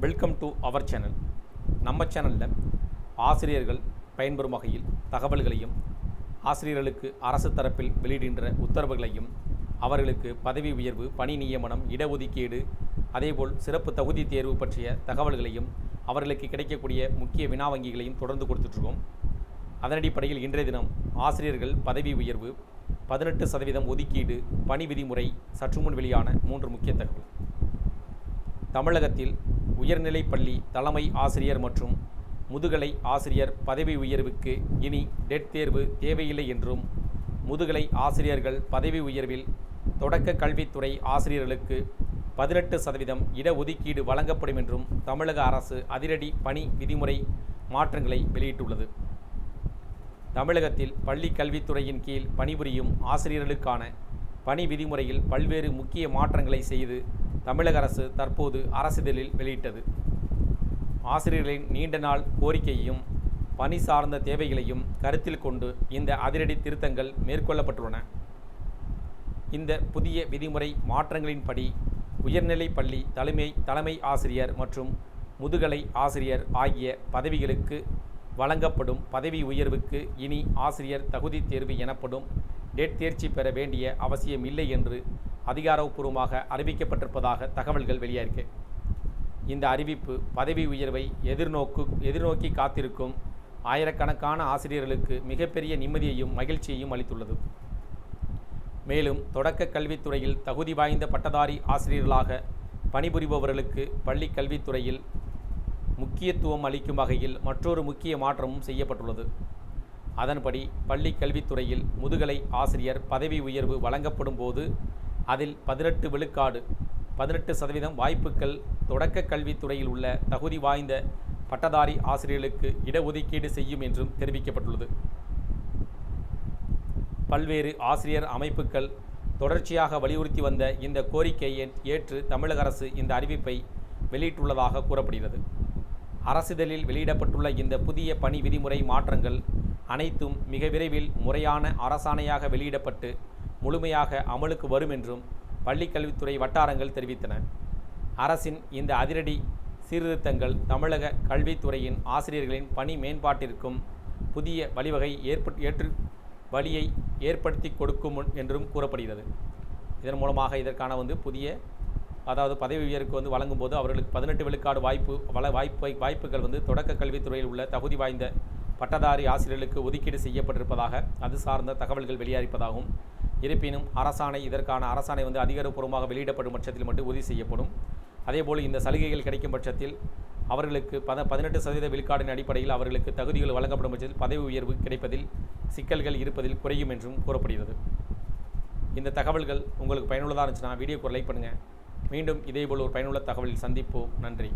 Welcome to our channel. நம்ம சேனலில் ஆசிரியர்கள் பயன்பெறும் வகையில் தகவல்களையும், ஆசிரியர்களுக்கு அரசு தரப்பில் வெளியிடுகின்ற உத்தரவுகளையும், அவர்களுக்கு பதவி உயர்வு, பணி நியமனம், இடஒதுக்கீடு, அதேபோல் சிறப்பு தகுதி தேர்வு பற்றிய தகவல்களையும், அவர்களுக்கு கிடைக்கக்கூடிய முக்கிய வினா வங்கிகளையும் தொடர்ந்து கொடுத்துட்ருக்கோம். அதன் அடிப்படையில் இன்றைய தினம் ஆசிரியர்கள் பதவி உயர்வு, 18% ஒதுக்கீடு, பணி விதிமுறை, சற்றுமுன் வெளியான 3 முக்கிய தகவல். தமிழகத்தில் உயர்நிலைப் பள்ளி தலைமை ஆசிரியர் மற்றும் முதுகலை ஆசிரியர் பதவி உயர்வுக்கு இனி டெட் தேர்வு தேவையில்லை என்றும், முதுகலை ஆசிரியர்கள் பதவி உயர்வில் தொடக்க கல்வித்துறை ஆசிரியர்களுக்கு 18% இடஒதுக்கீடு வழங்கப்படும் என்றும் தமிழக அரசு அதிரடி பணி விதிமுறை மாற்றங்களை வெளியிட்டுள்ளது. தமிழகத்தில் பள்ளி கல்வித்துறையின் கீழ் பணிபுரியும் ஆசிரியர்களுக்கான பணி விதிமுறையில் பல்வேறு முக்கிய மாற்றங்களை செய்து தமிழக அரசு தற்போது அரசிதழில் வெளியிட்டது. ஆசிரியர்களின் நீண்ட நாள் கோரிக்கையையும் பணி சார்ந்த தேவைகளையும் கருத்தில் கொண்டு இந்த அதிரடி திருத்தங்கள் மேற்கொள்ளப்பட்டுள்ளன. இந்த புதிய விதிமுறை மாற்றங்களின்படி உயர்நிலைப் பள்ளி தலைமை ஆசிரியர் மற்றும் முதுகலை ஆசிரியர் ஆகிய பதவிகளுக்கு வழங்கப்படும் பதவி உயர்வுக்கு இனி ஆசிரியர் தகுதி தேர்வு எனப்படும் டெட் தேர்ச்சி பெற வேண்டிய அவசியம் இல்லை என்று அதிகாரப்பூர்வமாக அறிவிக்கப்பட்டிருப்பதாக தகவல்கள் வெளியாயிருக்கு. இந்த அறிவிப்பு பதவி உயர்வை எதிர்நோக்கி காத்திருக்கும் ஆயிரக்கணக்கான ஆசிரியர்களுக்கு மிகப்பெரிய நிம்மதியையும் மகிழ்ச்சியையும் அளித்துள்ளது. மேலும் தொடக்க கல்வித்துறையில் தகுதி வாய்ந்த பட்டதாரி ஆசிரியர்களாக பணிபுரிபவர்களுக்கு பள்ளி கல்வித்துறையில் முக்கியத்துவம் அளிக்கும் வகையில் மற்றொரு முக்கிய மாற்றமும் செய்யப்பட்டுள்ளது. அதன்படி பள்ளி கல்வித்துறையில் முதுகலை ஆசிரியர் பதவி உயர்வு வழங்கப்படும் போது அதில் 18% வாய்ப்புகள் தொடக்க கல்வித்துறையில் உள்ள தகுதி வாய்ந்த பட்டதாரி ஆசிரியர்களுக்கு இடஒதுக்கீடு செய்யும் என்றும் தெரிவிக்கப்பட்டுள்ளது. பல்வேறு ஆசிரியர் அமைப்புகள் தொடர்ச்சியாக வலியுறுத்தி வந்த இந்த கோரிக்கையை ஏற்று தமிழக அரசு இந்த அறிவிப்பை வெளியிட்டுள்ளதாக கூறப்படுகிறது. அரசிதழில் வெளியிடப்பட்டுள்ள இந்த புதிய பணி விதிமுறை மாற்றங்கள் அனைத்தும் மிக விரைவில் முறையான அரசாணையாக வெளியிடப்பட்டு முழுமையாக அமலுக்கு வரும் என்றும் பள்ளிக்கல்வித்துறை வட்டாரங்கள் தெரிவித்தன. அரசின் இந்த அதிரடி சீர்திருத்தங்கள் தமிழக கல்வித்துறையின் ஆசிரியர்களின் பணி மேம்பாட்டிற்கும் புதிய வழியை ஏற்படுத்தி கொடுக்கும் என்றும் கூறப்படுகிறது. இதன் மூலமாக இதற்கான புதிய பதவி உயர்வுக்கு வழங்கும்போது அவர்களுக்கு 18 விழுக்காடு வாய்ப்புகள் தொடக்க கல்வித்துறையில் உள்ள தகுதி வாய்ந்த பட்டதாரி ஆசிரியர்களுக்கு ஒதுக்கீடு செய்யப்பட்டிருப்பதாக அது சார்ந்த தகவல்கள் வெளியாகிப்பதாகவும், இருப்பினும் இதற்கான அரசாணை அதிகாரப்பூர்வமாக வெளியிடப்படும் பட்சத்தில் மட்டும் உறுதி செய்யப்படும். அதேபோல் இந்த சலுகைகள் கிடைக்கும் பட்சத்தில் அவர்களுக்கு 18% விழுக்காடின் அடிப்படையில் அவர்களுக்கு தகுதிகள் வழங்கப்படும் பட்சத்தில் பதவி உயர்வு கிடைப்பதில் சிக்கல்கள் இருப்பதில் குறையும் என்றும் கூறப்படுகிறது. இந்த தகவல்கள் உங்களுக்கு பயனுள்ளதாக இருந்துச்சுன்னா வீடியோக்கு லைக் பண்ணுங்கள். மீண்டும் இதேபோல் ஒரு பயனுள்ள தகவலில் சந்திப்போம். நன்றி.